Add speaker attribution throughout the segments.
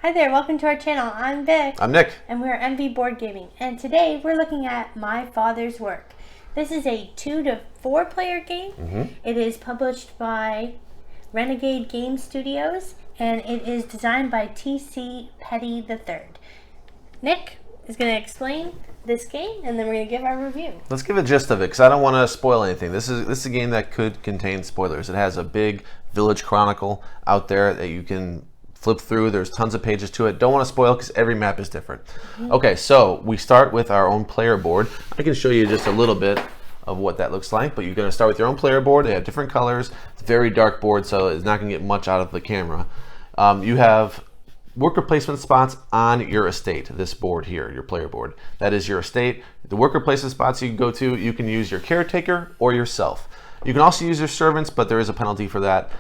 Speaker 1: Hi there, welcome to our channel. I'm Vic.
Speaker 2: I'm Nick.
Speaker 1: And we're MV Board Gaming. And today we're looking at My Father's Work. This is a 2 to 4 player game. It is published by Renegade Game Studios and it is designed by T.C. Petty III. Nick is going to explain this game and then we're going to give our review.
Speaker 2: Let's give a gist of it because I don't want to spoil anything. This is a game that could contain spoilers. It has a big village chronicle out there that you can flip through. There's tons of pages to it. Don't want to spoil because every map is different. Okay, so we start with our own player board. I can show you just a little bit of what that looks like, but you're going to start with your own player board. They have different colors. It's a very dark board, so it's not going to get much out of the camera. You have worker placement spots on your estate, this board here, your player board. That is your estate. The worker placement spots you can go to, you can use your caretaker or yourself. You can also use your servants, but there is a penalty for that.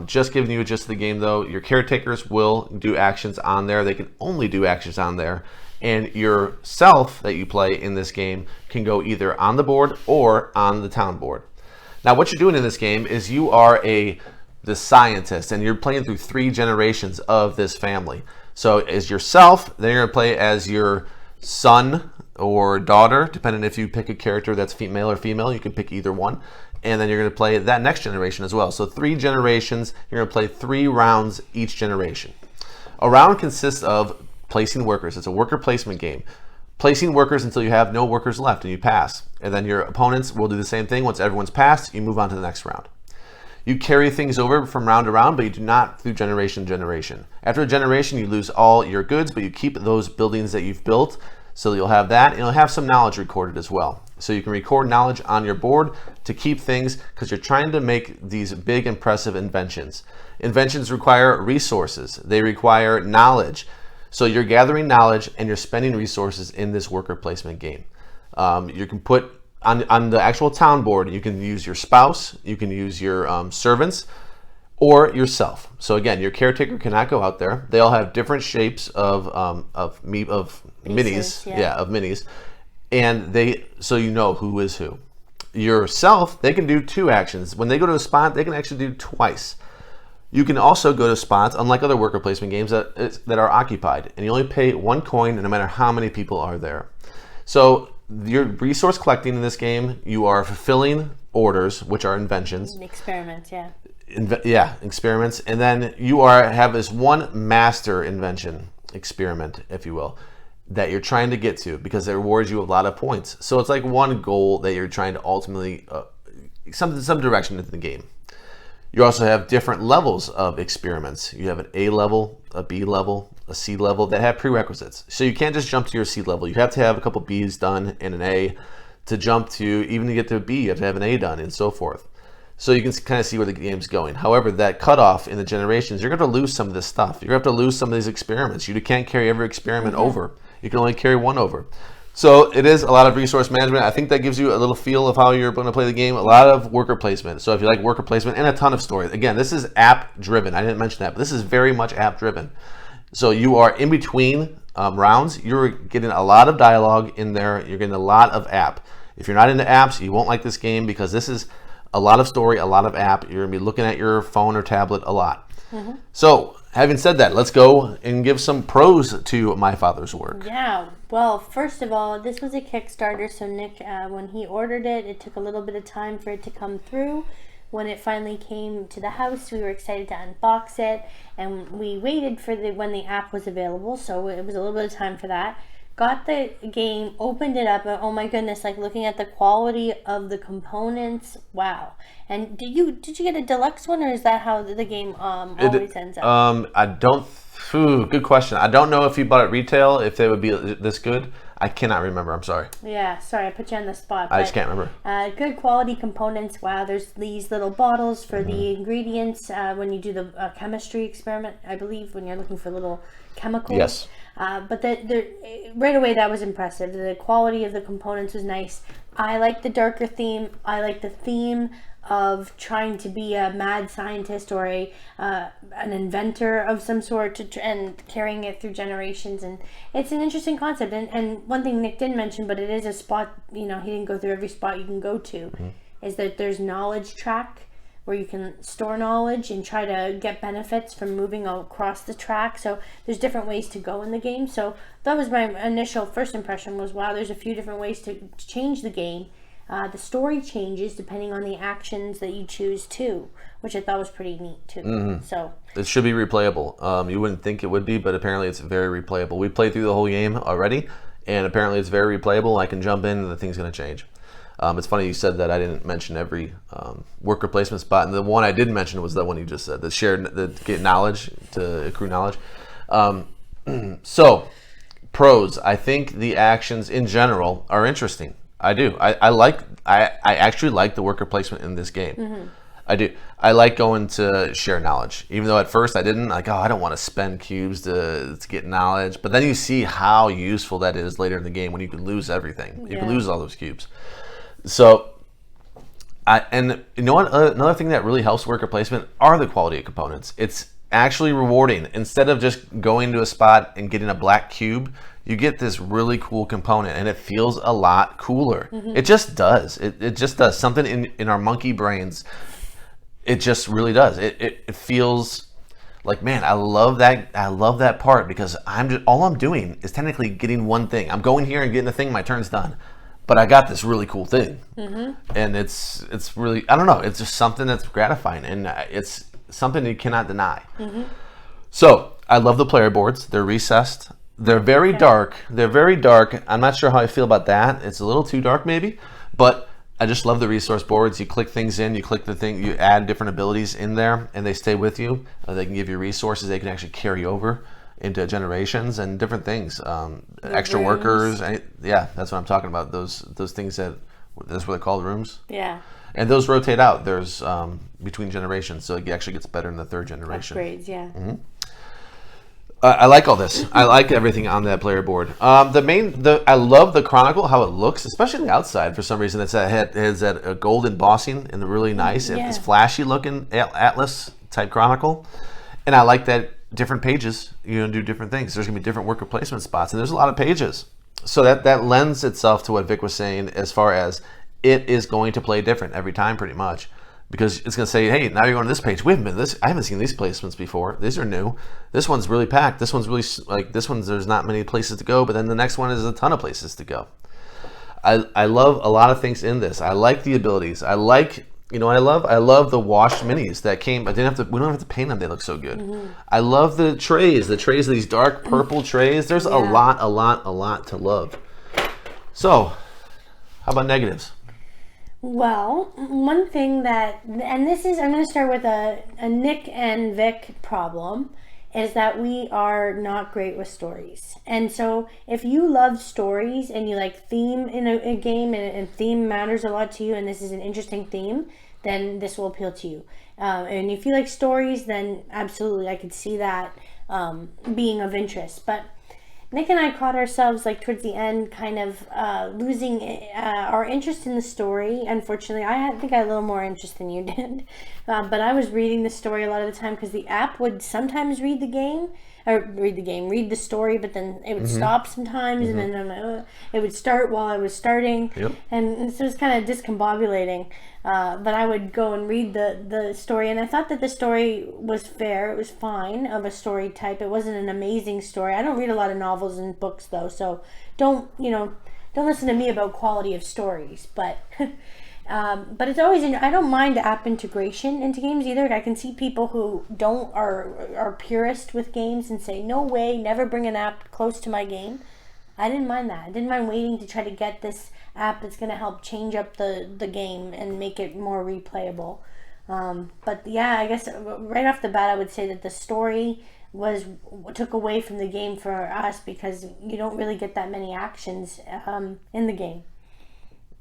Speaker 2: Just giving you a gist of the game though, your caretakers will do actions on there. They can only do actions on there. And yourself that you play in this game can go either on the board or on the town board. Now what you're doing in this game is you are the scientist and you're playing through 3 generations of this family. So as yourself, then you're gonna play as your son or daughter, depending if you pick a character that's male or female, you can pick either one. And then you're going to play that next generation as well. So 3 generations, you're going to play 3 rounds each generation. A round consists of placing workers. It's a worker placement game. Placing workers until you have no workers left and you pass. And then your opponents will do the same thing. Once everyone's passed, you move on to the next round. You carry things over from round to round, but you do not through generation to generation. After a generation, you lose all your goods, but you keep those buildings that you've built. So you'll have that, and you'll have some knowledge recorded as well. So you can record knowledge on your board to keep things because you're trying to make these big, impressive inventions. Inventions require resources. They require knowledge. So you're gathering knowledge and you're spending resources in this worker placement game. You can put on the actual town board, you can use your spouse, you can use your servants, or yourself. So again, your caretaker cannot go out there. They all have different shapes of minis, of minis, and so you know who is who. Yourself, they can do 2 actions. When they go to a spot, they can actually do twice. You can also go to spots, unlike other worker placement games, that are occupied, and you only pay 1 coin, no matter how many people are there. So your resource collecting in this game, you are fulfilling orders, which are inventions.
Speaker 1: Experiments, yeah.
Speaker 2: Experiments, and then you have this one master invention experiment, if you will, that you're trying to get to because it rewards you a lot of points. So it's like one goal that you're trying to ultimately some direction into the game. You also have different levels of experiments. You have an A level, a B level, a C level that have prerequisites. So you can't just jump to your C level. You have to have a couple B's done and an A to jump to, even to get to a B, you have to have an A done and so forth. So you can kind of see where the game's going. However, that cutoff in the generations, you're going to lose some of this stuff. You're going to have to lose some of these experiments. You can't carry every experiment over. You can only carry 1 over. So it is a lot of resource management. I think that gives you a little feel of how you're going to play the game. A lot of worker placement. So if you like worker placement and a ton of story. Again, this is app driven. I didn't mention that, but this is very much app driven. So you are in between rounds. You're getting a lot of dialogue in there. You're getting a lot of app. If you're not into apps, you won't like this game because this is a lot of story, a lot of app. You're going to be looking at your phone or tablet a lot. So having said that, let's go and give some pros to My Father's Work.
Speaker 1: Yeah, well, first of all, this was a Kickstarter, so Nick, when he ordered it, it took a little bit of time for it to come through. When it finally came to the house, we were excited to unbox it, and we waited for when the app was available, so it was a little bit of time for that. Got the game, opened it up, and oh my goodness, like looking at the quality of the components, wow. And did you get a deluxe one, or is that how the game always ends up?
Speaker 2: Good question. I don't know if you bought it retail, if they would be this good. I cannot remember, I'm sorry.
Speaker 1: Yeah, sorry, I put you on the spot.
Speaker 2: I just can't remember.
Speaker 1: Good quality components, wow. There's these little bottles for the ingredients when you do the chemistry experiment, I believe, when you're looking for little chemicals.
Speaker 2: Yes.
Speaker 1: But right away that was impressive. The quality of the components was nice. I like the darker theme. I like the theme of trying to be a mad scientist or an inventor of some sort and carrying it through generations. And it's an interesting concept. And one thing Nick didn't mention, but it is a spot, he didn't go through every spot you can go to, is that there's knowledge track where you can store knowledge and try to get benefits from moving across the track. So there's different ways to go in the game. So that was my initial first impression was, wow, there's a few different ways to change the game. The story changes depending on the actions that you choose too, which I thought was pretty neat too. So
Speaker 2: it should be replayable. You wouldn't think it would be, but apparently it's very replayable. We played through the whole game already, and apparently it's very replayable. I can jump in and the thing's going to change. It's funny you said that. I didn't mention every worker placement spot, and the one I did mention was the one you just said, the get knowledge, to accrue knowledge. So, pros. I think the actions in general are interesting. I do. I actually like the worker placement in this game. I do. I like going to share knowledge, even though at first I didn't. Like, I don't want to spend cubes to get knowledge. But then you see how useful that is later in the game when you can lose everything. You can lose all those cubes. So, and you know what? Another thing that really helps worker placement are the quality of components. It's actually rewarding. Instead of just going to a spot and getting a black cube, you get this really cool component, and it feels a lot cooler. It just does. It just does. Something in our monkey brains, it just really does. It feels like, man, I love that part, because all I'm doing is technically getting one thing. I'm going here and getting a thing, my turn's done. But I got this really cool thing. And it's really, I don't know, it's just something that's gratifying, and it's something you cannot deny. So, I love the player boards. They're recessed. They're very dark. They're very dark. I'm not sure how I feel about that. It's a little too dark maybe, but I just love the resource boards. You click things in, you click the thing, you add different abilities in there, and they stay with you. They can give you resources they can actually carry over into generations and different things. Extra
Speaker 1: rooms.
Speaker 2: Workers. Yeah, that's what I'm talking about. Those things that's what they're called, rooms.
Speaker 1: yeah,
Speaker 2: And those rotate out. There's between generations, so it actually gets better in the third generation.
Speaker 1: upgrades, yeah.
Speaker 2: I like all this. I like everything on that player board. I love the Chronicle, how it looks, especially on the outside for some reason. It's that gold embossing and really nice.
Speaker 1: Yeah.
Speaker 2: It's flashy looking Atlas type Chronicle. And I like that different pages, you can do different things. There's going to be different worker placement spots, and there's a lot of pages. So that lends itself to what Vic was saying as far as it is going to play different every time pretty much. Because it's going to say, hey, now you're going to this page. I haven't seen these placements before. These are new. This one's really packed. This one's really, there's not many places to go, but then the next one is a ton of places to go. I love a lot of things in this. I like the abilities. I like, you know what I love? I love the washed minis that came. We don't have to paint them. They look so good. I love the trays. The trays, these dark purple trays. There's a lot to love. So, how about negatives?
Speaker 1: Well, one thing I'm going to start with a Nick and Vic problem, is that we are not great with stories. And so if you love stories and you like theme in a game, and theme matters a lot to you, and this is an interesting theme, then this will appeal to you. And if you like stories, then absolutely, I could see that being of interest. But Nick and I caught ourselves, like, towards the end, kind of losing our interest in the story. Unfortunately, I think I had a little more interest than you did. But I was reading the story a lot of the time because the app would sometimes read the story, but then it would stop sometimes, and then it would start while I was starting. And so it was kind of discombobulating. But I would go and read the story, and I thought that the story was fair. It was fine of a story type. It wasn't an amazing story. I don't read a lot of novels and books though, so don't listen to me about quality of stories. But but it's always I don't mind app integration into games either. I can see people who are purist with games and say, no way, never bring an app close to my game. I didn't mind that. I didn't mind waiting to try to get this app that's going to help change up the game and make it more replayable. But yeah, I guess right off the bat, I would say that the story took away from the game for us, because you don't really get that many actions in the game.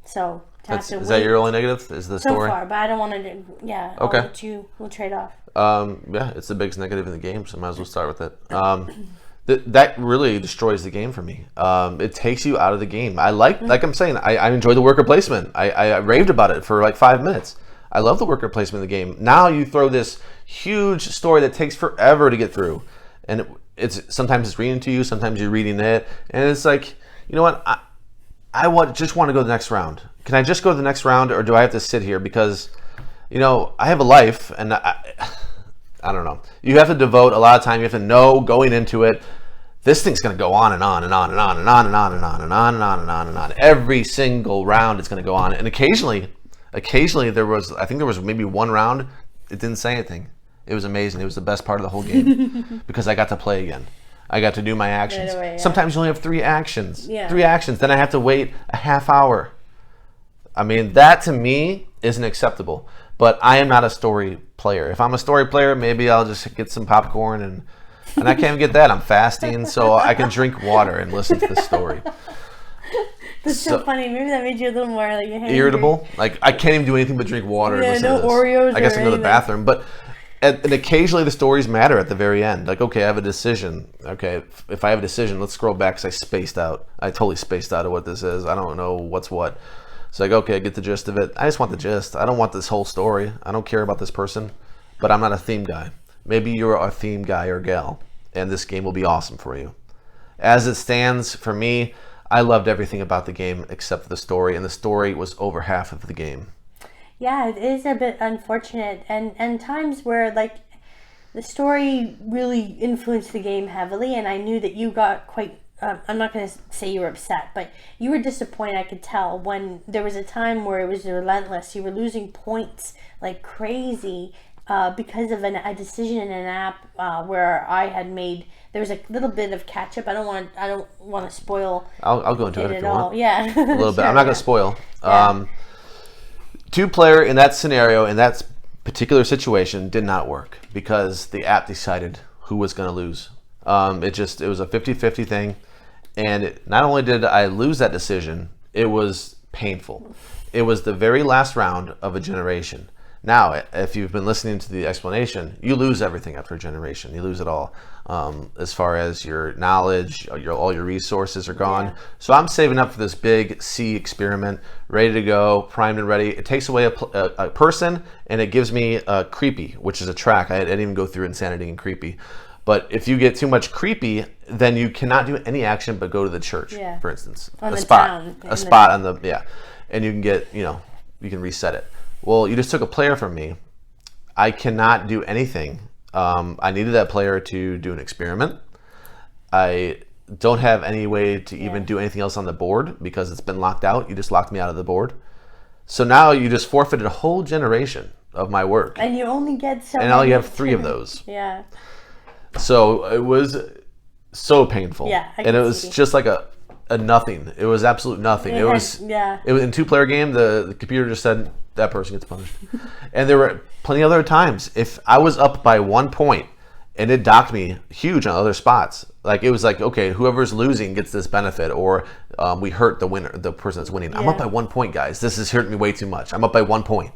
Speaker 1: So
Speaker 2: is that your only negative? Is the story?
Speaker 1: So far, but I don't want to. Yeah.
Speaker 2: Okay.
Speaker 1: We'll trade off.
Speaker 2: Yeah, it's the biggest negative in the game, so might as well start with it. That really destroys the game for me. It takes you out of the game. Like I'm saying, I enjoy the worker placement. I raved about it for like 5 minutes. I love the worker placement in the game. Now you throw this huge story that takes forever to get through, and sometimes it's reading to you, sometimes you're reading it, and it's like, you know what? I just want to go to the next round. Can I just go to the next round, or do I have to sit here? Because I have a life, and I don't know. You have to devote a lot of time. You have to know going into it. This thing's going to go on and on and on and on and on and on and on and on and on and on and on. Every single round, it's going to go on. And occasionally, I think there was maybe one round it didn't say anything. It was amazing. It was the best part of the whole game because I got to play again. I got to do my actions.
Speaker 1: Right away, yeah.
Speaker 2: Sometimes you only have 3 actions.
Speaker 1: Yeah.
Speaker 2: 3 actions. Then I have to wait a half hour. I mean, that to me isn't acceptable. But I am not a story player. If I'm a story player, maybe I'll just get some popcorn and I can't even get that. I'm fasting, so I can drink water and listen to the story.
Speaker 1: That's so funny. Maybe that made you a little more like
Speaker 2: irritable. Like I can't even do anything but drink water. And listen
Speaker 1: no
Speaker 2: to this.
Speaker 1: Oreos.
Speaker 2: I guess I can go to the bathroom, but and occasionally the stories matter at the very end. Like, okay, I have a decision. Okay, if I have a decision, let's scroll back because I spaced out. I totally spaced out of what this is. I don't know what's what. It's like, okay, I get the gist of it. I just want the gist. I don't want this whole story. I don't care about this person, but I'm not a theme guy. Maybe you're a theme guy or gal, and this game will be awesome for you. As it stands, for me, I loved everything about the game except for the story, and the story was over half of the game. Yeah,
Speaker 1: it is a bit unfortunate, and times where like the story really influenced the game heavily, and I knew that you got quite. I'm not going to say you were upset, but you were disappointed. I could tell when there was a time where it was relentless. You were losing points like crazy because of a decision in an app where I had made. There was a little bit of catch up. I don't want to spoil.
Speaker 2: I'll go into it if you want.
Speaker 1: Yeah,
Speaker 2: a little bit. I'm not going to spoil.
Speaker 1: Yeah.
Speaker 2: 2-player in that scenario, in that particular situation, did not work because the app decided who was going to lose. It was a 50-50 thing, and not only did I lose that decision, it was painful. It was the very last round of a generation. Now, if you've been listening to the explanation, you lose everything after a generation. You lose it all. As far as your knowledge, all your resources are gone. Yeah. So I'm saving up for this big C experiment, ready to go, primed and ready. It takes away a person, and it gives me a creepy, which is a track. I didn't even go through insanity and creepy. But if you get too much creepy, then you cannot do any action but go to the church, for instance. A spot on the, and you can get, you can reset it. Well, you just took a player from me. I cannot do anything. I needed that player to do an experiment. I don't have any way to even do anything else on the board because it's been locked out. You just locked me out of the board. So now you just forfeited a whole generation of my work.
Speaker 1: And you only get so
Speaker 2: And now you have 3 of those.
Speaker 1: Yeah.
Speaker 2: So it was so painful.
Speaker 1: Yeah.
Speaker 2: And it was just like a nothing. It was absolute nothing. It was in a 2-player game, the computer just said that person gets punished. And there were plenty of other times. If I was up by 1 point and it docked me huge on other spots, like it was like, okay, whoever's losing gets this benefit, or we hurt the winner, the person that's winning. I'm up by 1 point, guys. This is hurting me way too much. I'm up by 1 point.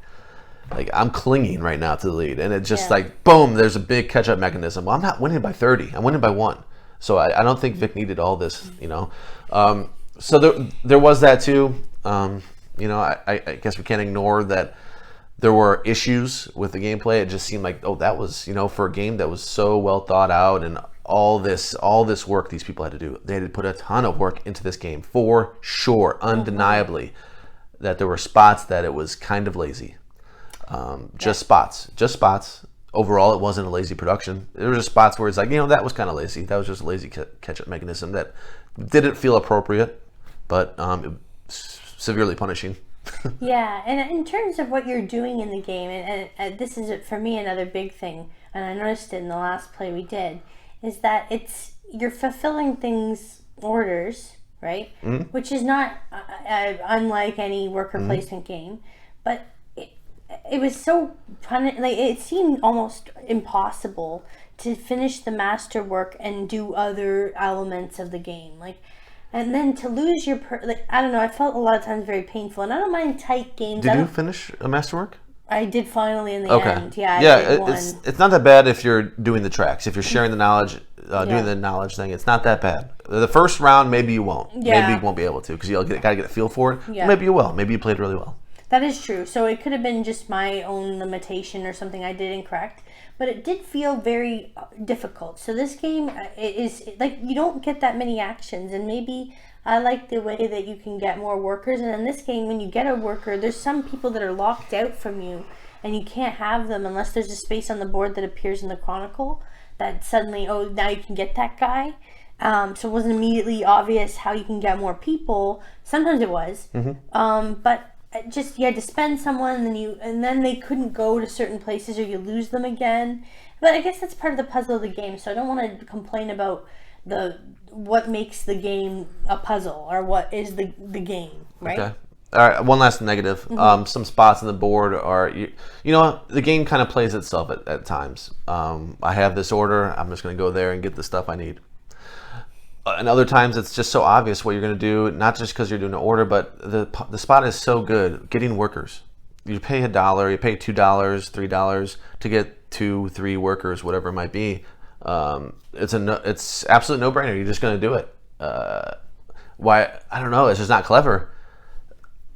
Speaker 2: Like I'm clinging right now to the lead, and it's just like boom. There's a big catch-up mechanism. Well, I'm not winning by 30. I'm winning by 1. So I don't think Vic needed all this, So there was that too. I guess we can't ignore that there were issues with the gameplay. It just seemed like, that was, for a game that was so well thought out and all this work these people had to do. They had to put a ton of work into this game for sure, undeniably. That there were spots that it was kind of lazy. Just spots. Overall, it wasn't a lazy production. There were just spots where it's like, that was kind of lazy. That was just a lazy catch-up mechanism that didn't feel appropriate, but severely punishing.
Speaker 1: Yeah, and in terms of what you're doing in the game, and this is, for me, another big thing, and I noticed it in the last play we did, is that you're fulfilling orders, right? Mm-hmm. Which is not unlike any worker placement game, but it was so it seemed almost impossible to finish the masterwork and do other elements of the game, and then to lose your I don't know. I felt a lot of times very painful, and I don't mind tight games.
Speaker 2: Did you finish a masterwork?
Speaker 1: I did finally in the end. Yeah,
Speaker 2: it's not that bad if you're doing the tracks. If you're sharing the knowledge, doing the knowledge thing, it's not that bad. The first round, maybe you won't. Yeah. Maybe you won't be able to because got to get a feel for it. Yeah. Maybe you will. Maybe you played really well.
Speaker 1: That is true. So it could have been just my own limitation or something I did incorrect, but it did feel very difficult. So this game is like you don't get that many actions, and maybe I like the way that you can get more workers. And in this game, when you get a worker, there's some people that are locked out from you, and you can't have them unless there's a space on the board that appears in the chronicle that suddenly, oh, now you can get that guy. So it wasn't immediately obvious how you can get more people. Sometimes it was, but just you had to spend someone, and then they couldn't go to certain places, or you lose them again. But I guess that's part of the puzzle of the game. So I don't want to complain about what makes the game a puzzle, or what is the game, right?
Speaker 2: Okay. All right, one last negative. Some spots on the board are, the game kind of plays itself at times. I have this order. I'm just going to go there and get the stuff I need. And other times it's just so obvious what you're going to do, not just because you're doing an order, but the spot is so good. Getting workers. You pay $1, you pay $2, $3 to get 2, 3 workers, whatever it might be. It's absolute no-brainer. You're just going to do it. Why? I don't know. It's just not clever.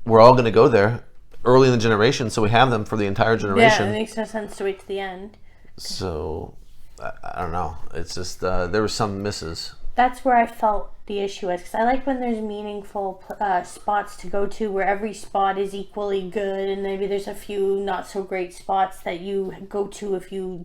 Speaker 2: We're all going to go there early in the generation, so we have them for the entire generation.
Speaker 1: Yeah, it makes no sense to wait to the end.
Speaker 2: So I don't know. It's just there were some misses.
Speaker 1: That's where I felt the issue was, because I like when there's meaningful spots to go to where every spot is equally good, and maybe there's a few not so great spots that you go to if you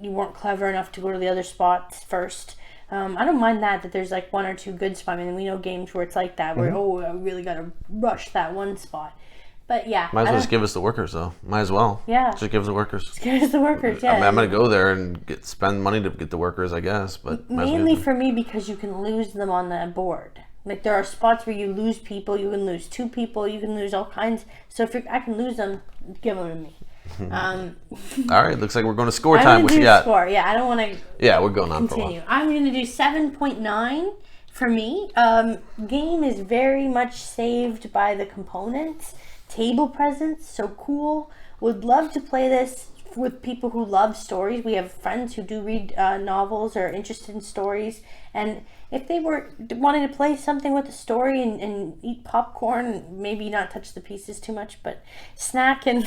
Speaker 1: weren't clever enough to go to the other spots first. I don't mind that there's like 1 or 2 good spots. I mean, we know games where it's like that, where I really got to rush that one spot. But yeah,
Speaker 2: might as well just give us the workers, though. Might as well.
Speaker 1: Yeah,
Speaker 2: just give us the workers.
Speaker 1: Just give us the workers. Yeah,
Speaker 2: I'm gonna go there and spend money to get the workers, I guess. But
Speaker 1: mainly for me, because you can lose them on the board. Like there are spots where you lose people. You can lose 2 people. You can lose all kinds. So if I can lose them, give them to me.
Speaker 2: All right, looks like we're going to score time. What you got?
Speaker 1: Score. Yeah, I don't want to.
Speaker 2: Yeah, we're going on
Speaker 1: continue.
Speaker 2: for a while.
Speaker 1: I'm going to do 7.9 for me. Game is very much saved by the components. Table presence, so cool. Would love to play this with people who love stories. We have friends who do read novels or are interested in stories, and if they were wanting to play something with a story and eat popcorn, maybe not touch the pieces too much, but snack and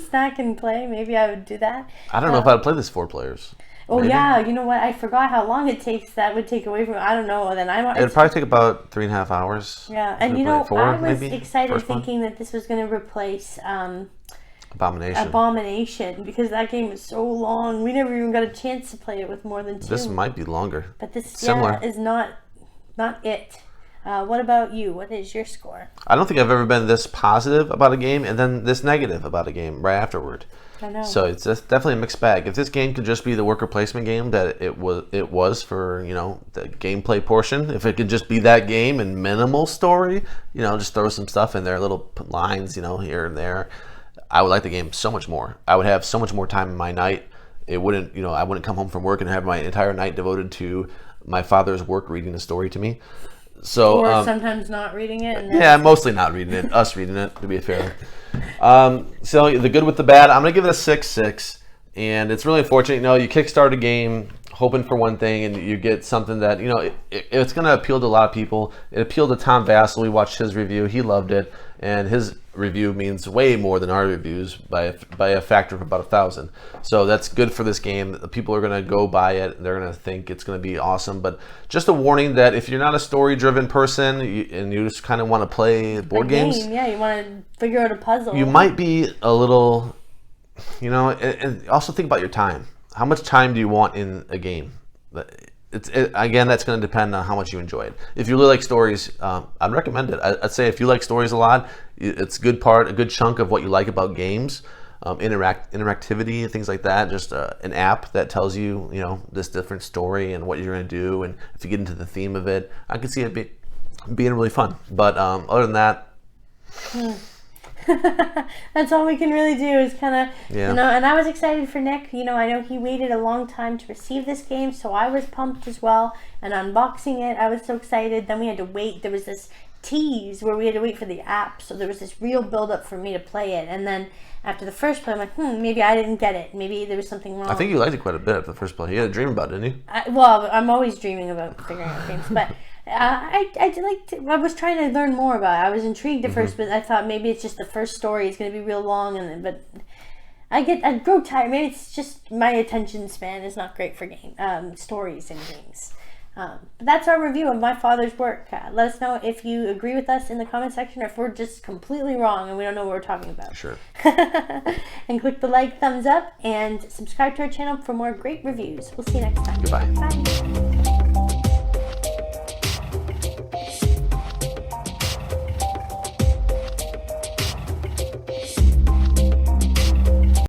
Speaker 1: snack and play, maybe I would do that.
Speaker 2: I don't know if I'd play this 4 players.
Speaker 1: Oh maybe. Yeah, you know what? I forgot how long it takes. That would take away from. I don't know. Then
Speaker 2: it'd probably take about 3.5 hours.
Speaker 1: Yeah, and I was excited thinking that this was going to replace Abomination, because that game is so long. We never even got a chance to play it with more than 2.
Speaker 2: This might be longer.
Speaker 1: But this is not it. What about you? What is your score?
Speaker 2: I don't think I've ever been this positive about a game and then this negative about a game right afterward.
Speaker 1: I know.
Speaker 2: So it's definitely a mixed bag. If this game could just be the worker placement game that it was for, the gameplay portion, if it could just be that game and minimal story, just throw some stuff in there, little lines, here and there, I would like the game so much more. I would have so much more time in my night. It wouldn't, I wouldn't come home from work and have my entire night devoted to my father's work reading a story to me. So,
Speaker 1: or sometimes not reading it. And
Speaker 2: yeah, mostly not reading it. Us reading it, to be fair. So the good with the bad, I'm gonna give it a 6.6, and it's really unfortunate. You kickstart a game hoping for one thing, and you get something that it's gonna appeal to a lot of people. It appealed to Tom Vassell. We watched his review; he loved it, and his review means way more than our reviews by a factor of about 1,000. So that's good for this game. The people are gonna go buy it, and they're gonna think it's gonna be awesome. But just a warning that if you're not a story-driven person and you just kind of want to play board games,
Speaker 1: yeah, you want to figure out a puzzle,
Speaker 2: you might be a little, and also think about your time. How much time do you want in a game? Again, that's going to depend on how much you enjoy it. If you really like stories, I'd recommend it. I'd say if you like stories a lot, it's a good chunk of what you like about games, interactivity, things like that. Just an app that tells you, this different story and what you're going to do, and if you get into the theme of it, I could see it being really fun. But other than that.
Speaker 1: That's all we can really do is kind of, and I was excited for Nick. I know he waited a long time to receive this game, so I was pumped as well. And unboxing it, I was so excited. Then we had to wait. There was this tease where we had to wait for the app, so there was this real build-up for me to play it. And then after the first play, I'm like, maybe I didn't get it. Maybe there was something wrong.
Speaker 2: I think you liked it quite a bit after the first play. You had a dream about it, didn't you?
Speaker 1: Well, I'm always dreaming about figuring out games, but... I was trying to learn more about it. I was intrigued at first, but I thought maybe it's just the first story is going to be real long, but I grow tired. Maybe it's just my attention span is not great for stories and games. But that's our review of my father's work. Let us know if you agree with us in the comment section or if we're just completely wrong and we don't know what we're talking about.
Speaker 2: Sure.
Speaker 1: And click the like, thumbs up, and subscribe to our channel for more great reviews. We'll see you next time.
Speaker 2: Goodbye.
Speaker 1: Bye.